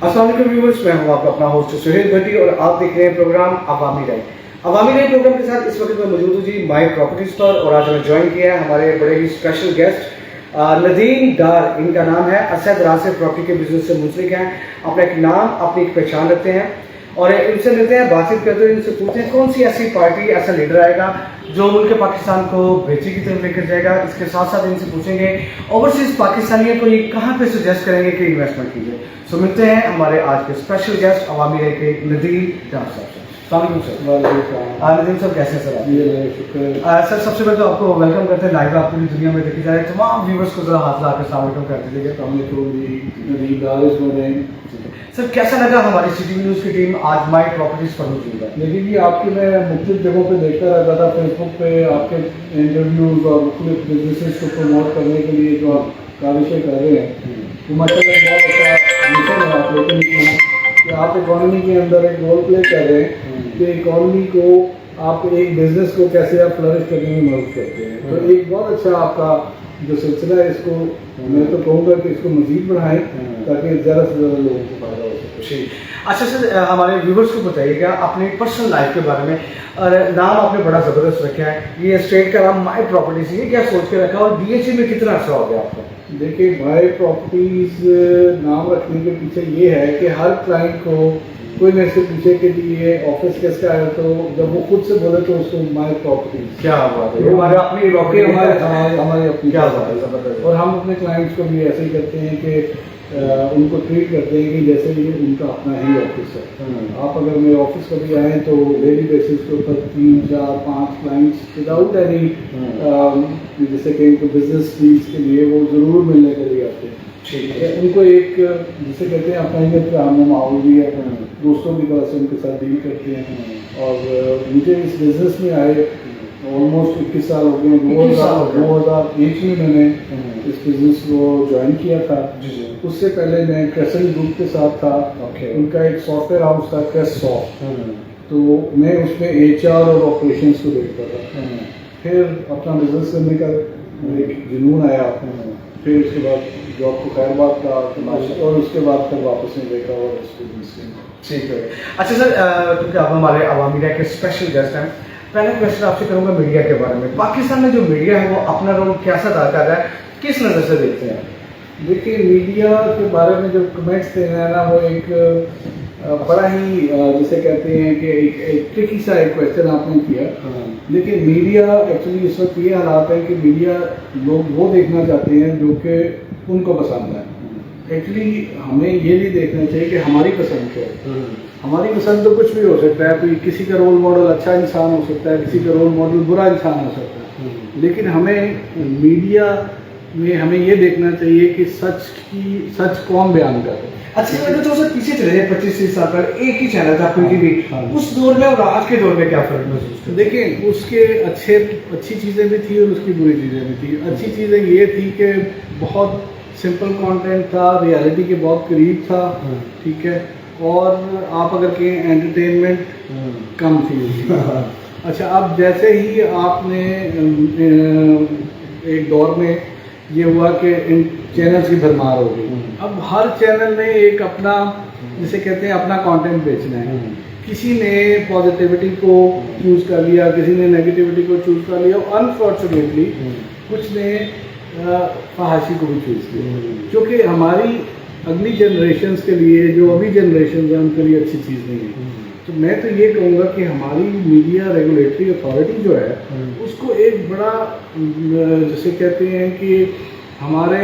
अस्सलाम वालेकुम व्यूअर्स, मैं हूं आपका अपना होस्ट सुहेल भट्टी और आप देख रहे हैं प्रोग्राम अवामी राय। अवामी राय प्रोग्राम के साथ इस वक्त मैं मौजूद हूं जी माई प्रॉपर्टीज पर, और आज हमें ज्वाइन किया है हमारे बड़े ही स्पेशल गेस्ट नदीम डार, इनका नाम है। असद रासिफ प्रॉपर्टी के बिजनेस से मुंसलिक हैं, अपना एक नाम, अपनी एक पहचान रखते हैं, और इनसे मिलते हैं, बातचीत करते हैं, इनसे पूछते हैं कौन सी ऐसी पार्टी, ऐसा लीडर आएगा जो मुल्क पाकिस्तान को बेहतरी की तरफ लेकर जाएगा। इसके साथ साथ इनसे पूछेंगे ओवरसीज पाकिस्तानियों को ये कहाँ पे सजेस्ट करेंगे कि इन्वेस्टमेंट कीजिए। सो मिलते हैं हमारे आज के स्पेशल गेस्ट अवामी राय के नदीम डार साहब से। नदीम साहब कैसे हैं सर आप? सर सबसे पहले तो आपको वेलकम करते हैं लाइव, आप पूरी दुनिया में देखी जाए, तमाम व्यूवर्स को जरा हाथ ला कर सलाम कर दीजिएगा। सर कैसा लगा हमारी सिटी न्यूज़ की टीम आज माई प्रॉपर्टीज पर मौजूद है? लेकिन जी आपकी मैं मुख्तलिफ जगहों पे देखता रहता था, फेसबुक पे आपके इंटरव्यूज और मुख्तलिफ बिजनेसेस को प्रमोट करने के लिए जो आप काविशें कर रहे हैं, तो मतलब बहुत अच्छा मिशन है आप लोगों कि आप इकॉनमी के अंदर एक रोल प्ले कर रहे हैं कि इकॉनमी को आप एक बिजनेस को कैसे आप फ्लरिश करने में मदद करते हैं। तो एक बहुत अच्छा आपका जो सिलसिला है, इसको मैं तो कहूँगा कि इसको मज़ीद बढ़ाएं ताकि ज़्यादा से ज़्यादा लोगों को फायदा हो सके। अच्छा सर, हमारे व्यूवर्स को बताइएगा अपनी पर्सनल लाइफ के बारे में। और नाम आपने बड़ा ज़बरदस्त रखा है, ये स्टेट का नाम माई प्रॉपर्टीज, ये क्या सोच के रखा, और BHA में कितना अर्सा हो गया आपका? देखिए, माई प्रॉपर्टीज नाम रखने के पीछे ये है कि हर क्लाइंट को कोई मेरे से पूछे कि ये ऑफिस किसका है, तो जब वो खुद से बोले तो उसको माई प्रॉपर्टीज। क्या बात है, हमारे अपनी हमारी अपनी क्या बात है, ज़बरदस्त। और हम अपने क्लाइंट्स को भी ऐसे ही करते हैं कि उनको ट्रीट करते हैं कि जैसे ये उनका अपना ही ऑफिस है। आप अगर मेरे ऑफिस कभी आएँ तो डेली बेसिस के ऊपर 3, 4, 5 क्लाइंट्स विदाउट एनी जैसे कि इनको बिजनेस डील्स के लिए वो ज़रूर मिलने के लिए आते हैं। ठीक है, उनको एक जिसे कहते हैं अपना का हमें माहौल भी है, दोस्तों की तरह से उनके साथ डील करते हैं। और मुझे इस बिज़नेस में आए ऑलमोस्ट 21 साल हो गए। 2001 में मैंने इस बिज़नेस को ज्वाइन किया था। उससे पहले मैं क्रेसेंट ग्रुप के साथ था। उनका एक सॉफ्टवेयर हाउस था क्रेस्ट सॉफ्ट, तो मैं उसमें HR और ऑपरेशंस को देखता था। फिर अपना बिजनेस करने का एक जुनून आया, फिर उसके बाद जॉब को खैरबाद का, और उसके बाद फिर वापस नहीं देखा और इस बिजनेस में। ठीक है। अच्छा सर, क्योंकि आप हमारे अवामी राय के स्पेशल गेस्ट हैं, पहला क्वेश्चन आपसे करूँगा मीडिया के बारे में। पाकिस्तान में जो मीडिया है वो अपना रोल कैसा अदा कर रहा है, किस नज़र से देखते हैं? देखिए, मीडिया के बारे में जो कमेंट्स दे रहे हैं ना, वो एक बड़ा ही जिसे कहते हैं कि एक ट्रिकी सा एक क्वेश्चन आपने किया। लेकिन मीडिया एक्चुअली इस वक्त ये हालात है कि मीडिया लोग वो देखना चाहते हैं जो कि उनको पसंद है। एक्चुअली हमें ये नहीं देखना चाहिए कि हमारी पसंद क्या है। हमारी पसंद तो कुछ भी हो सकता है, कोई किसी का रोल मॉडल अच्छा इंसान हो सकता है, किसी का रोल मॉडल बुरा इंसान हो सकता है। लेकिन हमें मीडिया में हमें ये देखना चाहिए कि सच कौन बयान कर रहे हैं। अच्छा सर, तो सर पीछे चले जाए 25-30 साल पर एक ही चैनल था कोई भी, उस दौर में और आज के दौर में क्या फर्क महसूस करते? देखिए, उसके अच्छी चीज़ें भी थी और उसकी बुरी चीज़ें भी थी। अच्छी चीज़ें ये थी कि बहुत सिंपल कंटेंट था, रियलिटी के बहुत करीब था, ठीक है, और आप अगर कहें एंटरटेनमेंट कम थी। अच्छा, अब जैसे ही आपने एक दौर में ये हुआ कि इन चैनल्स की भरमार हो गई। अब हर चैनल ने एक अपना जिसे कहते हैं अपना कंटेंट बेचना है। किसी ने पॉजिटिविटी को चूज़ कर लिया, किसी ने नेगेटिविटी को चूज़ कर लिया, और अनफॉर्चुनेटली कुछ ने फहाशी को भी चूज़ किया, जो कि हमारी अगली जनरेशन्स के लिए, जो अभी जनरेशन है उनके लिए अच्छी चीज़ नहीं है। तो मैं तो ये कहूँगा कि हमारी मीडिया रेगुलेटरी अथॉरिटी जो है उसको एक बड़ा जैसे कहते हैं कि हमारे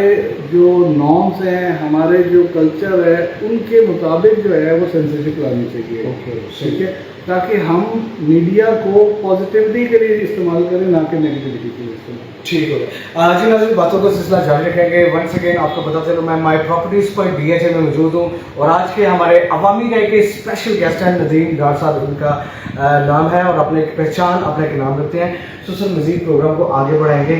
जो नॉर्म्स हैं, हमारे जो कल्चर है, उनके मुताबिक जो है वो सेंसरशिप लानी चाहिए। ठीक है, ताकि हम मीडिया को पॉजिटिविटी के लिए इस्तेमाल करें, ना कि नेगेटिविटी के लिए इस्तेमाल। ठीक हो गया जी नाज़रीन, बातों का सिलसिला जारी रखेंगे। वंस अगेन आपको बता चलूँ, मैं माई प्रॉपर्टीज़ पर BHA में मौजूद हूँ, और आज के हमारे अवामी राय के स्पेशल गेस्ट हैं नदीम डार साहब, उनका नाम है और अपने एक पहचान, अपने एक नाम रखते हैं। तो सर मज़ीद प्रोग्राम को आगे बढ़ाएंगे।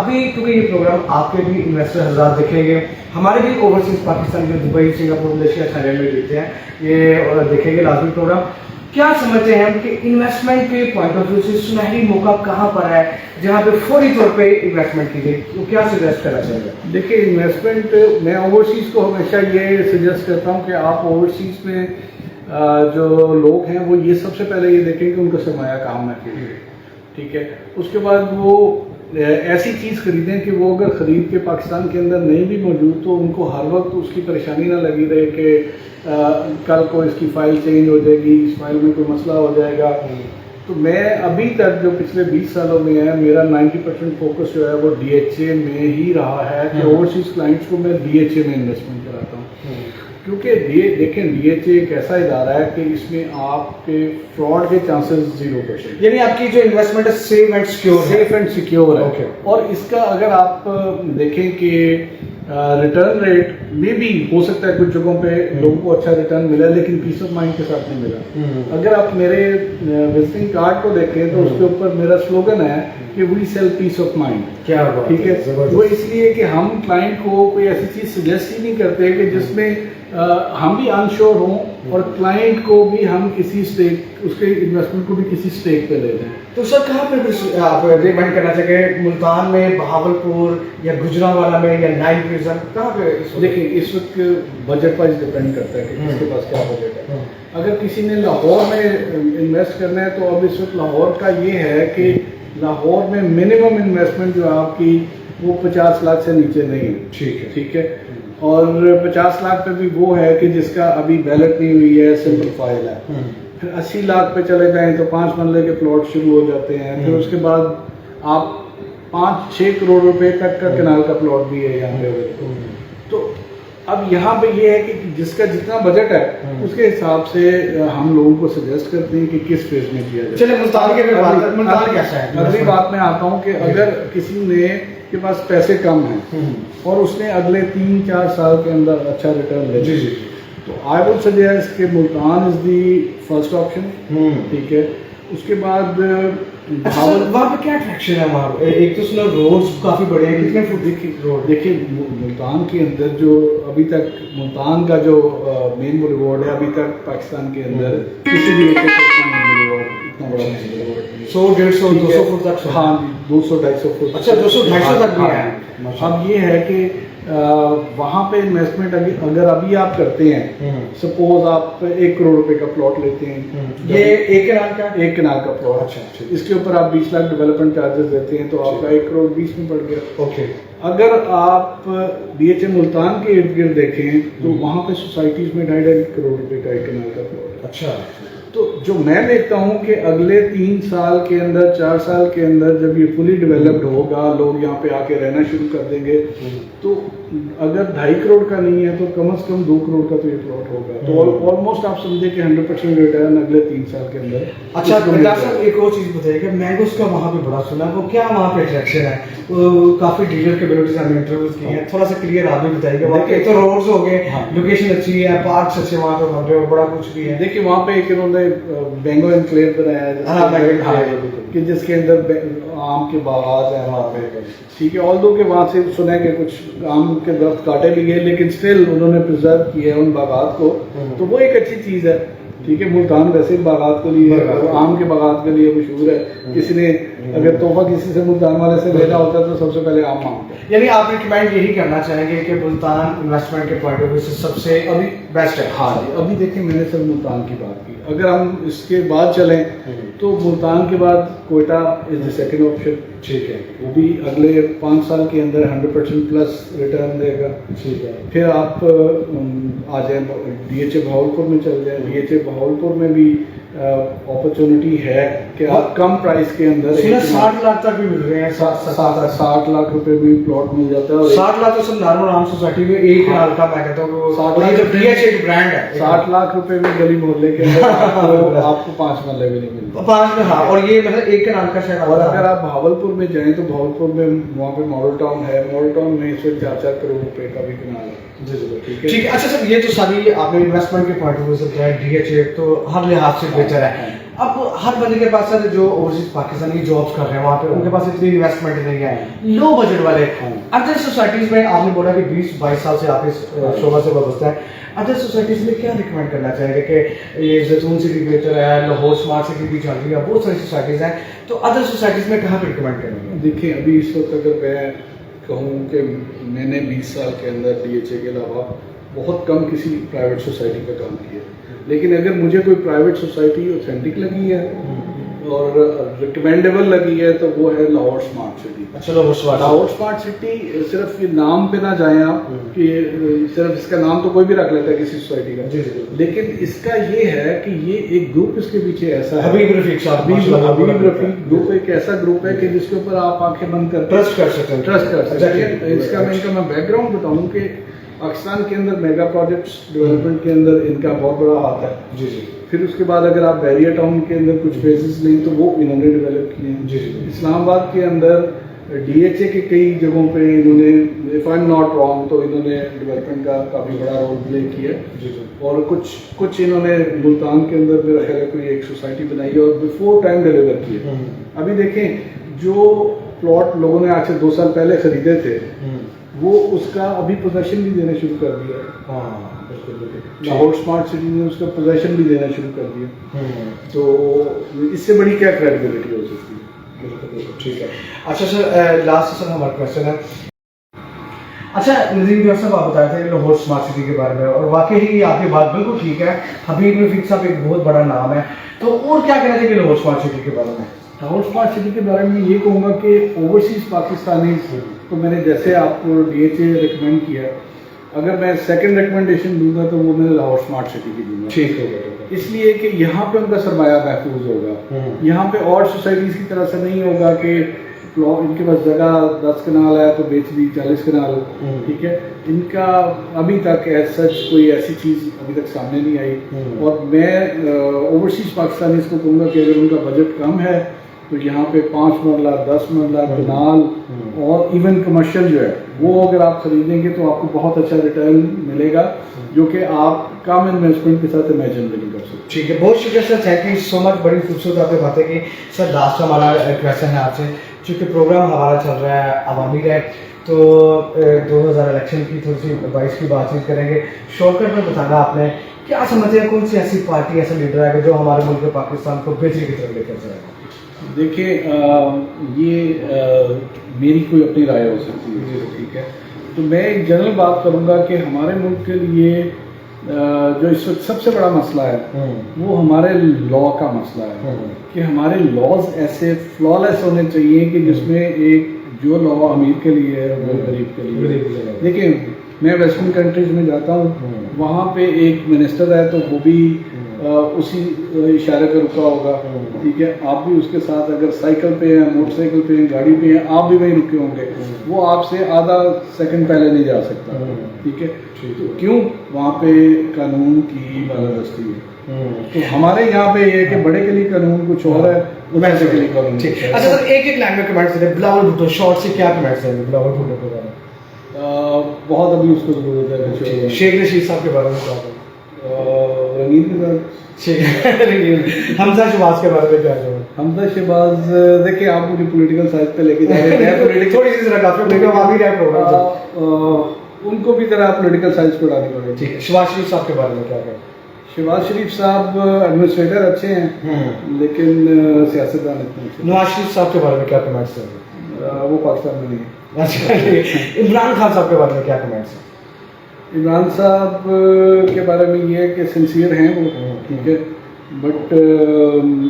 अभी क्योंकि ये प्रोग्राम आपके भी इन्वेस्टर हज़ार देखेंगे, हमारे भी ओवरसीज़ पाकिस्तान के दुबई, सिंगापुर, मलेशिया, थाईलैंड में देखते हैं, ये देखेंगे लाजमी प्रोग्राम। क्या समझते हैं हम कि इन्वेस्टमेंट के पॉइंट ऑफ व्यू से सुनहरी मौका कहाँ पर है जहाँ पे फौरी तौर पे इन्वेस्टमेंट की जाए, तो क्या सजेस्ट करना चाहिए? देखिए, इन्वेस्टमेंट मैं ओवरसीज़ को हमेशा ये सजेस्ट करता हूँ कि आप ओवरसीज़ में जो लोग हैं वो ये सबसे पहले ये देखें कि उनका सरमाया काम ना कीजिए, ठीक है। उसके बाद वो ऐसी चीज़ खरीदें कि वो अगर ख़रीद के पाकिस्तान के अंदर नहीं भी मौजूद तो उनको हर वक्त उसकी परेशानी ना लगी रहे कि कल को इसकी फ़ाइल चेंज हो जाएगी, इस फाइल में कोई मसला हो जाएगा। तो मैं अभी तक जो पिछले 20 सालों में है, मेरा 90% फोकस जो है वो DHA में ही रहा है कि ओवरसीज़ क्लाइंट्स को मैं DHA में इन्वेस्टमेंट कराता हूँ, क्योंकि देखें DHA एक ऐसा इदारा है कि इसमें आपके फ्रॉड के चांसेस 0%, यानी आपकी जो इन्वेस्टमेंट है सेफ एंड सिक्योर है। है। और इसका अगर आप देखें कि रिटर्न रेट में भी हो सकता है कुछ जगहों पे लोगों को अच्छा रिटर्न मिला लेकिन पीस ऑफ माइंड के साथ नहीं मिला। अगर आप मेरे विजिटिंग कार्ड को देखें तो उसके ऊपर मेरा स्लोगन है कि we sell peace of mind. क्या बात ठीक है, वो इसलिए कि हम क्लाइंट को कोई ऐसी चीज़ सजेस्ट ही नहीं करते कि जिसमें हम भी अनश्योर हों और क्लाइंट को भी हम किसी स्टेक उसके इन्वेस्टमेंट को भी किसी स्टेक पे ले दें। तो सर कहाँ पर आप रिकमेंड करना चाहिए, मुल्तान में, बहावलपुर या गुजरांवाला में या नाइल प्रिजन, कहाँ पे? देखिए, इस वक्त बजट वाइज डिपेंड करता है कि किसके पास क्या बजट है। अगर किसी ने लाहौर में इन्वेस्ट करना है तो अब इस वक्त लाहौर का ये है कि लाहौर में मिनिमम इन्वेस्टमेंट जो आपकी वो 50 लाख से नीचे नहीं है। ठीक है। और 50 लाख पे भी वो है कि जिसका अभी बैलेट नहीं हुई है, सिंपल फाइल है। फिर 80 लाख पे चले जाएं तो 5 मरले के प्लॉट शुरू हो जाते हैं। फिर उसके बाद आप 5-6 करोड़ रुपए तक का कनाल का प्लॉट भी है यहाँ पे। तो अब यहाँ पे ये है कि जिसका जितना बजट है उसके हिसाब से हम लोगों को सजेस्ट करते हैं कि किस फेज में किया जाए। चलिए मुल्तान कैसा है? अगली बात मैं आता हूँ कि अगर किसी ने के पास पैसे कम हैं और उसने अगले 3-4 साल के अंदर अच्छा रिटर्न ले, तो आई वुड सजेस्ट कि Multan is the first option. ठीक है। उसके बाद वहाँ पे क्या अट्रैक्शन है? वहाँ पे एक तो सुना रोड्स काफ़ी बड़े हैं, कितने फुट रोड? देखिए, मुल्तान के अंदर जो अभी तक मुल्तान का जो मेन रिवॉर्ड है, अभी तक पाकिस्तान के अंदर किसी भी एक इतना बड़ा 100-150-200 फुट तक। हाँ, 200-250 फुट। अच्छा, 200-250 तक भी है। अब ये है कि वहाँ पे इन्वेस्टमेंट अगर अभी आप करते हैं, सपोज आप 1 करोड़ रुपए का प्लॉट लेते हैं, ये एक कनाल का प्लॉट। अच्छा। इसके ऊपर आप 20 लाख डेवलपमेंट चार्जेस देते हैं तो आपका 1 करोड़ 20 में पड़ गया। ओके। अगर आप DHA मुल्तान के इर्द गिर्द देखें तो वहाँ पे सोसाइटीज में 2.5 करोड़ रुपए का 1 कनाल का प्लॉट। अच्छा। तो जो मैं देखता हूँ कि अगले 3 साल के अंदर, 4 साल के अंदर जब ये फुली डेवलप्ड होगा, लोग यहाँ पे आके रहना शुरू कर देंगे, तो अगर 2.5 करोड़ का नहीं है तो कम से कम 2 करोड़ का तो ये प्लॉट होगा। तो ऑलमोस्ट आप समझे कि 100% रिटर्न अगले 3 साल के अंदर। अच्छा, सर एक और चीज़ बताइए, मैंगोस का वहाँ पे बड़ा सुना, वो क्या वहाँ पे अट्रैक्शन है? काफ़ी डीलर कम्युनिटी से हमने इंटरव्यूज किए हैं, थोड़ा सा क्लियर आप भी बताइएगा। वहाँ के तो रोड्स हो गए, लोकेशन अच्छी है, पार्क्स अच्छे वहाँ पे बन रहे हो, बड़ा कुछ भी है। देखिए, वहाँ पे एक इन्होंने मैंगो एनक्लेव बनाया है कि जिसके अंदर आम के बागात हैं वहाँ पे। ठीक है। ऑल्दो के वहाँ से सुना है कि कुछ आम के दरख्त काटे भी गए लेकिन स्टिल उन्होंने प्रिजर्व किया है उन बागात को, तो वो एक अच्छी चीज़ है। ठीक है। मुल्तान वैसे बागात के लिए, आम के बागात के लिए मशहूर है। किसी ने अगर तोहफा किसी से मुल्तान वाले से लेना होता है तो सबसे पहले आम मांगते हैं। यानी आप रिकमेंड यही करना चाहेंगे कि मुल्तान इन्वेस्टमेंट के पॉइंट ऑफ व्यू से सबसे अभी बेस्ट है? हाँ जी। अभी देखिए, मैंने सिर्फ मुल्तान की बात की, अगर हम इसके बाद चलें तो मुल्तान के बाद Quetta is the second option. ठीक है। वो भी अगले 5 साल के अंदर 100% प्लस रिटर्न देगा। ठीक है। फिर आप आ जाए DHA बहावलपुर में चल जाए। DHA बहावलपुर में भी अपॉर्चुनिटी है कि आप कम प्राइस के अंदर 60 लाख तक भी मिल रहे हैं। 60 लाख रुपए में प्लॉट मिल जाता है। 60 लाख तो सब नॉर्मल आम सोसाइटी में एक कनाल का, मैं कहता हूँ 60 ब्रांड है। 60 लाख रुपए में गली मोहल्ले के अंदर आपको 5 मरले भी नहीं मिलता। 5 में, हाँ। और ये मतलब एक कनाल का शायद। और अगर आप बहावलपुर में जाएं तो बहावलपुर में वहाँ पे मॉडल टाउन है। मॉडल टाउन में इस वक्त 4-4 करोड़ रुपए का भी कनाल है। جی جی ٹھیک ہے. اچھا سر یہ جو ساری آپ نے انویسٹمنٹ کے پوائنٹ آف ویو سے بتایا ڈی ایچ اے تو ہر لحاظ سے بہتر ہے. اب ہر بندے کے پاس سر جو اوورسیز پاکستانی جابس کر رہے ہیں وہاں پہ ان کے پاس اتنی انویسٹمنٹ نہیں ہے, لو بجٹ والے. ادر سوسائٹیز میں آپ نے بولا کہ 20-22 سال سے آپ اس شعبہ سے وابستہ ہے, ادر سوسائٹیز میں کیا ریکمینڈ کرنا چاہیں گے کہ یہ زیتون سٹی بہتر ہے, لاہور اسمارٹ سٹی بھی چل رہی ہے, بہت ساری سوسائٹیز ہیں, تو ادر سوسائٹیز میں کہاں پہ ریکمینڈ کریں گے؟ دیکھیں ابھی اس وقت اگر میں کہوں کہ میں نے 20 سال کے اندر ڈی ایچ اے کے علاوہ بہت کم کسی پرائیویٹ سوسائٹی کا کام کیا, لیکن اگر مجھے کوئی پرائیویٹ سوسائٹی اوتھینٹک لگی ہے اور ریکمینڈیبل لگی ہے تو وہ ہے Lahore smart city. Lahore smart city صرف یہ نام پہ نہ جائیں آپ کہ صرف اس کا نام تو کوئی بھی رکھ لیتا ہے کسی سوسائٹی کا, لیکن اس کا یہ ہے کہ یہ ایک گروپ اس کے پیچھے ایسا ہے, حبیب رفیق گروپ ایک ایسا گروپ ہے کہ جس کے اوپر آپ آنکھیں بند کر ٹرسٹ کر سکتے ہیں. اس کا میں بیک گراؤنڈ بتاؤں کہ پاکستان کے اندر میگا پروجیکٹس ڈیولپمنٹ کے اندر ان کا بہت بڑا ہاتھ ہے. جی جی. پھر اس کے بعد اگر آپ بیریا ٹاؤن کے اندر کچھ فیزز لیں تو وہ انہوں نے ڈیولپ کیے ہیں. جی جی. اسلام آباد کے اندر ڈی ایچ اے کے کئی جگہوں پہ انہوں نے, if I am not wrong, تو انہوں نے ڈیولپمنٹ کا کافی بڑا رول پلے کیا. جی جی. اور کچھ انہوں نے ملتان کے اندر میرا خیال ہے کوئی ایک سوسائٹی بنائی ہے اور بفور ٹائم ڈیلیور کیے. ابھی دیکھیں جو پلاٹ لوگوں نے آج سے 2 سال پہلے خریدے تھے وہ اس کا ابھی پوزیشن بھی دینا شروع کر دیا ہے. لاہور اسمارٹ سٹی نے اس کا پوزیشن بھی دینا شروع کر دیا. تو اس سے بڑی کیا کریڈیبلٹی ہو سکتی ہے؟ ٹھیک ہے. اچھا سر لاسٹ سر ہمارا کوشچن ہے. اچھا ندیم ڈاکٹر صاحب آپ بتائے تھے لاہور اسمارٹ سٹی کے بارے میں, اور واقعی آپ کی بات بالکل ٹھیک ہے, حبیب رفیق صاحب ایک بہت بڑا نام ہے, تو اور کیا کہنا چاہیے لاہور اسمارٹ سٹی کے بارے میں؟ لاہور اسمارٹ سٹی کے بارے میں یہ کہوں گا کہ اوورسیز پاکستانی تو میں نے جیسے آپ کو ڈی ایچ اے ریکمینڈ کیا, اگر میں سیکنڈ ریکمنڈیشن دوں گا تو وہ میں لاہور اسمارٹ سٹی کی دوں گا. ٹھیک ہے. اس لیے کہ یہاں پہ ان کا سرمایہ محفوظ ہوگا, یہاں پہ اور سوسائٹیز کی طرح سے نہیں ہوگا کہ ان کے پاس جگہ 10 کنال ہے تو بیچ دی 40 کنال. ٹھیک ہے. ان کا ابھی تک ایز سچ کوئی ایسی چیز ابھی تک سامنے نہیں آئی, اور میں اوورسیز پاکستانی کو کہوں گا کہ اگر ان کا بجٹ کم ہے تو یہاں پہ 5 مرلہ 10 مرلہ کنال اور ایون کمرشل جو ہے وہ اگر آپ خریدیں گے تو آپ کو بہت اچھا ریٹرن ملے گا, جو کہ آپ کم انویسٹمنٹ کے ساتھ امیجن بھی نہیں کر سکتے. ٹھیک ہے, بہت شکریہ سر, تھینک یو سو مچ, بڑی خوبصورت آپ نے باتیں کی. سر لاسٹ ہمارا کویشچن ہے آپ سے, چونکہ پروگرام ہمارا چل رہا ہے عوامی رائے, تو 2000 الیکشن کی تھوڑی سی 22 کی بات چیت کریں گے. شارٹ کٹ میں بتانا آپ نے کیا سمجھتے ہیں کون سی ایسی پارٹی ایسا لیڈر ہے جو ہمارے ملک پاکستان کو بہتری کی طرف لے کر جائے گا؟ دیکھیں یہ میری کوئی اپنی رائے ہو سکتی ہے. ٹھیک ہے. تو میں ایک جنرل بات کروں گا کہ ہمارے ملک کے لیے جو اس وقت سب سے بڑا مسئلہ ہے وہ ہمارے لا کا مسئلہ ہے, کہ ہمارے لاز ایسے فلالیس ہونے چاہیے کہ جس میں ایک جو لا امیر کے لیے ہے وہ غریب کے لیے. دیکھیں میں ویسٹرن کنٹریز میں جاتا ہوں, وہاں پہ ایک منسٹر ہے تو وہ بھی اسی اشارے پہ رکا ہوگا. ٹھیک ہے. آپ بھی اس کے ساتھ اگر سائیکل پہ ہیں, موٹر سائیکل پہ ہیں, گاڑی پہ ہیں, آپ بھی وہیں رکے ہوں گے, وہ آپ سے آدھا سیکنڈ پہلے نہیں جا سکتا. ٹھیک ہے. تو کیوں؟ وہاں پہ قانون کی بالادستی ہے. تو ہمارے یہاں پہ یہ ہے کہ بڑے کے لیے قانون کچھ اور ہے, ویسے کے لیے قانون. اچھا سر ایک لائن میں کمنٹس دیں, بلاول بھٹو شارٹ سے کیا کمنٹس ہیں بلاول بھٹو کے بارے میں؟ بہت ابھی اس کو ضرورت ہے. شیخ رشید صاحب کے بارے میں کیا کہیں؟ رنگین کے ساتھ حمزہ شہباز کے بارے میں کیا کہیں؟ حمزہ شہباز دیکھیں آپ مجھے پولیٹیکل سائڈ پہ لے کے جا رہے ہیں, تھوڑی سی ذرا کافی عوامی رائے پروگرام, ان کو بھی ذرا پولیٹیکل سائنس پہ ڈالنی پڑے. ٹھیک ہے. شہباز شریف صاحب کے بارے میں کیا کہیں؟ شہباز شریف صاحب ایڈمنسٹریٹر اچھے ہیں لیکن سیاست دان اتنے اچھے. نواز شریف صاحب کے بارے میں کیا کمنٹس ہیں؟ وہ پاکستان میں نہیں ہے. اچھا. عمران خان صاحب کے بارے میں کیا کمنٹس ہیں؟ عمران صاحب کے بارے میں یہ ہے کہ سنسیئر ہیں وہ. ٹھیک ہے. بٹ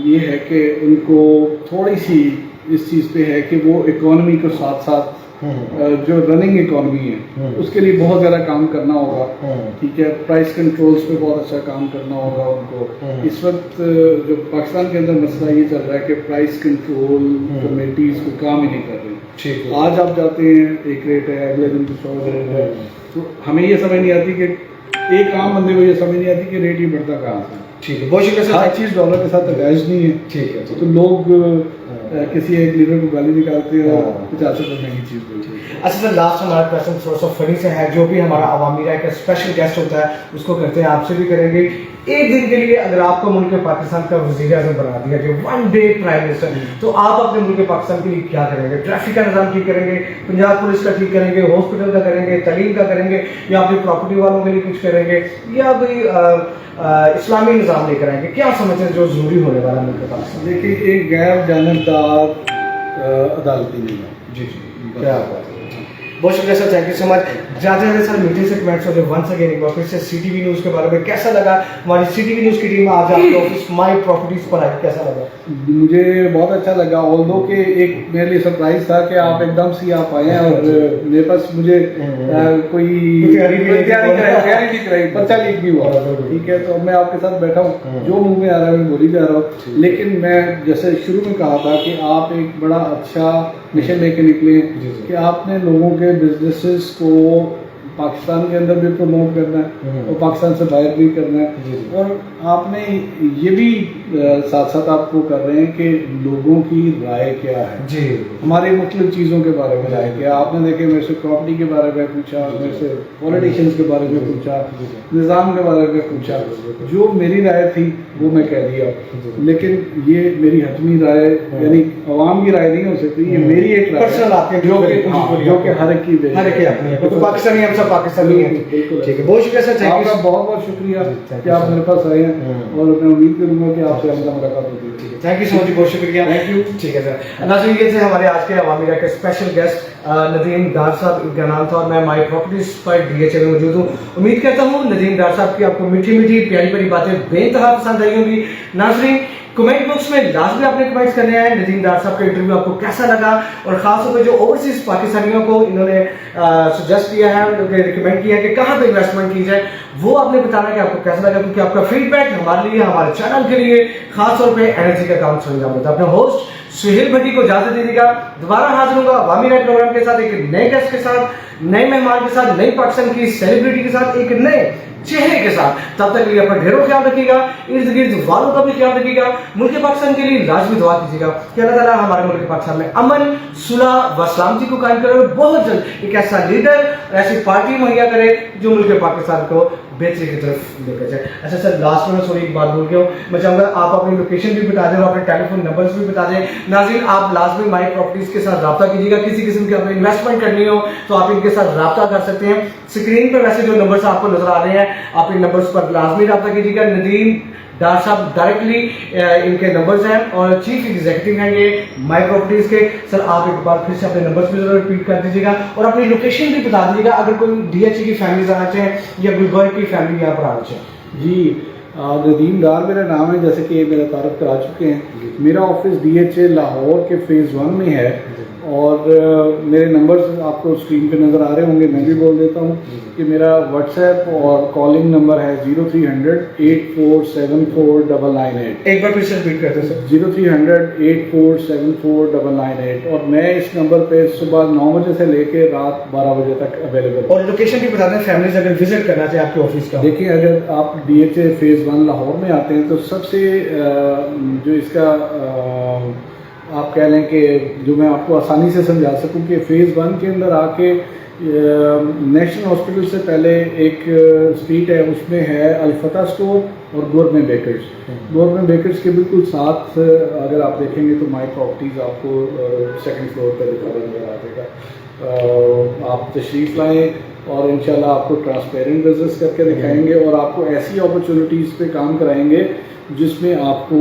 یہ ہے کہ ان کو تھوڑی سی اس چیز پہ ہے کہ وہ اکانومی کے ساتھ ساتھ جو رننگ اکانومی ہے اس کے لیے بہت زیادہ کام کرنا ہوگا. ٹھیک ہے. پرائس کنٹرولز پہ بہت اچھا کام کرنا ہوگا ان کو. اس وقت جو پاکستان کے اندر مسئلہ یہ چل رہا ہے کہ پرائس کنٹرول کمیٹیز کو کام ہی نہیں کر رہے. آج آپ جاتے ہیں ایک ریٹ ہے, اگلے دن کچھ اور ریٹ ہے, تو ہمیں یہ سمجھ نہیں آتی کہ ایک عام بندے کو یہ سمجھ نہیں آتی کہ ریٹ یہ بڑھتا کہاں سے. ٹھیک ہے. بہت شکریہ سر. ہر چیز ڈالر کے ساتھ اٹیچ نہیں ہے. ٹھیک ہے. تو لوگ کسی ایک لیڈر کو گالی نکالتے ہیں اور 50 روپے کی چیز بولتے ہیں. अच्छा सर, लास्ट हमारा क्वेश्चन थोड़ा सा फनी से है, जो भी हमारा अवामी राय का स्पेशल गेस्ट होता है उसको करते हैं, आपसे भी करेंगे। एक दिन के लिए अगर आपको मुल्क पाकिस्तान का वज़ीर आज़म बना दिया गया, वन डे प्राइम मिनिस्टर, तो आप अपने मुल्क पाकिस्तान के लिए क्या करेंगे? ट्रैफिक का निज़ाम ठीक करेंगे, पंजाब पुलिस का ठीक करेंगे, हॉस्पिटल का करेंगे, तालीम का करेंगे, या अपनी प्रॉपर्टी वालों के लिए कुछ करेंगे, या कोई इस्लामी निज़ाम लेकर आएंगे? क्या समझते हैं जो ज़रूरी होने वाला मुल्क पाकिस्तान? देखिए, एक गैर जानबदार अदालती निज़ाम। जी जी, क्या बात है। बहुत शुक्रिया sir, thank you so much. जाते जाते सर मीटिंग से कमेंट्स होते वंस अगेन एक बार फिर से सीटीवी न्यूज़ के बारे में कैसा लगा? हमारी सीटीवी न्यूज़ की टीम आज आपके ऑफिस माई प्रॉपर्टीज पर आई, कैसा लगा? मुझे बहुत अच्छा लगा, ऑल्दो कि एक मेरे लिए सरप्राइज था कि आप एकदम से आप आए हैं और मेरे पास मुझे कोई तैयारी नहीं कराई, पर्चा लीक भी हुआ, ठीक है, तो मैं आपके साथ बैठा हूँ, जो मुंह में आ रहा है मैं बोली जा रहा हूँ। लेकिन मैं जैसे शुरू में कहा था कि आप एक बड़ा अच्छा मिशन लेके निकले कि आपने लोगों के बिजनेसेस को पाकिस्तान के अंदर भी प्रमोट करना है और पाकिस्तान से बाहर भी करना है, और आपने ये भी साथ साथ आपको कर रहे हैं कि लोगों की राय क्या है जी, हमारी मुख्तलिफ चीज़ों के बारे में राय क्या। आपने देखे मेरे से प्रॉपर्टी के बारे में पूछा, मेरे से पॉलिटिशियंस के बारे में पूछा, निज़ाम के बारे में पूछा, जो मेरी राय थी वो मैं कह दिया, लेकिन ये मेरी हतमी राय यानी अवाम की राय नहीं हो सकती, ये मेरी एक पर्सनल आपके जो कि हर एक की अपनी है, तो पाकिस्तानी हम सब पाकिस्तानी हैं। ठीक है, बहुत शुक्रिया सर, थैंक आपका यू। बहुत बहुत शुक्रिया कि आप मेरे पास आए हैं, और मैं उम्मीद करूंगा कि आपसे आगे मुलाकात होगी। थैंक यू सो मच, बहुत शुक्रिया, थैंक यू। ठीक है सर। नाज़रीन, ये थे हमारे आज के अवामी राय के स्पेशल गेस्ट नदीम डार साहब, इनका नाम था, और मैं माई प्रॉपर्टीज पर DHA में मौजूद हूँ। उम्मीद करता हूँ नदीम डार साहब की आपको मीठी मीठी प्यारी प्यारी बातें बेइंतहा पसंद आई होंगी। नाज़रीन, कमेंट बॉक्स में लाजमी आपने कमेंट्स करने हैं, नदीम डार साहब का इंटरव्यू आपको कैसा लगा, और खास तौर पे जो ओवरसीज पाकिस्तानियों को इन्होंने सजेस्ट किया है, रिकमेंड किया है कि कहाँ पे इन्वेस्टमेंट की जाए, वो आपने बताना है कि आपको कैसा लगा, क्योंकि आपका फीडबैक हमारे लिए, हमारे चैनल के लिए खास तौर पे एनर्जी का काम समझा होता है। अपने होस्ट सुहेल भट्टी को इजाजत दीजिएगा, दोबारा हाजिर होगा अवामी राय प्रोग्राम के साथ, एक नए गेस्ट के साथ, नए मेहमान के साथ, नई पाकिस्तान की सेलिब्रिटी के साथ, एक नए चेहरे के साथ। तब तक के लिए अपना ढेरों ख्याल रखिएगा, इर्द गिर्द वालों का भी ख्याल रखिएगा, मुल्क पाकिस्तान के लिए लाजमी दुआ कीजिएगा कि अल्लाह ताला हमारे मुल्क पाकिस्तान में अमन, सुलह व सलामती को कायम करे, और बहुत जल्द एक ऐसा लीडर, ऐसी पार्टी मुहैया करे जो मुल्क पाकिस्तान को बेहतरी की तरफ लेकर जाए। अच्छा सर, लास्ट में सॉरी एक बात भूल गया हूँ, मैं चाहूँगा आप अपनी लोकेशन भी बता दें और अपने टेलीफोन नंबर्स भी बता दें। नाज़रीन, आप लाजमी माई प्रॉपर्टीज के साथ रब्ता कीजिएगा, किसी किस्म की आपको इन्वेस्टमेंट करनी हो तो आप इनके साथ रब्ता कर सकते हैं। स्क्रीन पर वैसे जो नंबर्स आपको नजर आ रहे हैं, आप इन नंबर्स पर लाजमी रब्ता कीजिएगा। नदीम डार साहब डायरेक्टली इनके नंबर्स हैं, और चीफ एग्जीक्यूटिव हैं ये माई प्रॉपर्टीज के। सर, आप एक बार फिर से अपने नंबर्स भी जरूर रिपीट कर दीजिएगा, और अपनी लोकेशन भी बता दीजिएगा, अगर कोई DHA की फैमिली आना चाहे या गुलबर्ग की फैमिली यहाँ पर आना चाहे। जी, नदीम डार मेरा नाम है, जैसे कि ये मेरा तारुफ करा चुके हैं। मेरा ऑफिस DHA लाहौर के फेज़ 1 में है, और मेरे नंबर्स आपको स्क्रीन पे नज़र आ रहे होंगे, मैं भी बोल देता हूँ कि मेरा व्हाट्सएप और कॉलिंग नंबर है 0300 84749998। एक बार फिर से रिपीट करते सर। 0300 84749998, और मैं इस नंबर पे सुबह 9 बजे से लेके रात 12 बजे तक अवेलेबल हूँ। और लोकेशन भी बता दें, फैमिलीज अगर विजिट करना चाहे आपके ऑफिस का। देखिए, अगर आप DHA फेज़ 1 लाहौर में आते हैं तो सबसे जो इसका आप कह लें कि जो मैं आपको आसानी से समझा सकूं कि फेज़ 1 के अंदर आके नेशनल हॉस्पिटल से पहले एक स्ट्रीट है, उसमें है अलफता स्टोर और गवर्नमेंट बेकर्स। गवर्नमेंट बेकर्स के बिल्कुल साथ अगर आप देखेंगे तो माई प्रॉपर्टीज़ आपको सेकंड फ्लोर पर लिखा नजर आ जाएगा। आप तशरीफ़ लाएँ, और इंशाल्लाह आपको ट्रांसपेरेंट बिजनेस करके दिखाएंगे, और आपको ऐसी अपॉर्चुनिटीज़ पे काम कराएंगे जिसमें आपको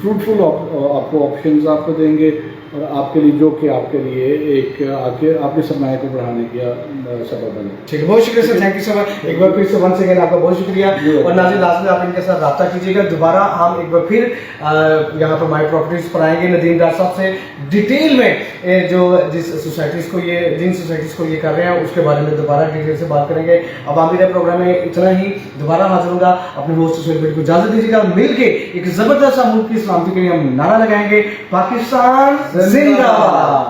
फ्रूटफुल आपको ऑप्शंस आपको देंगे, और आपके लिए जो कि आपके लिए एक आगे आपके सरमाए को बढ़ाने का सबब बने। ठीक है, बहुत शुक्रिया sir, thank you so much. एक बार फिर से वंस अगेन आपका बहुत शुक्रिया, और नाज़रीन लास्ट में आप इनके साथ रब्ता कीजिएगा। दोबारा हम एक बार फिर यहाँ पर माई प्रॉपर्टीज पर आएंगे नदीम डार साहब से डिटेल में जो जिन सोसाइटीज़ को ये कर रहे हैं उसके बारे में दोबारा डिटेल से बात करेंगे। अब आमिर है प्रोग्राम में इतना ही, दोबारा हाजिर होगा, अपने होस्ट सुहेल को इजाजत दीजिएगा। मिलके एक जबरदस्त मुल्क की सलामती के लिए हम नारा लगाएंगे, पाकिस्तान जिंदाबाद।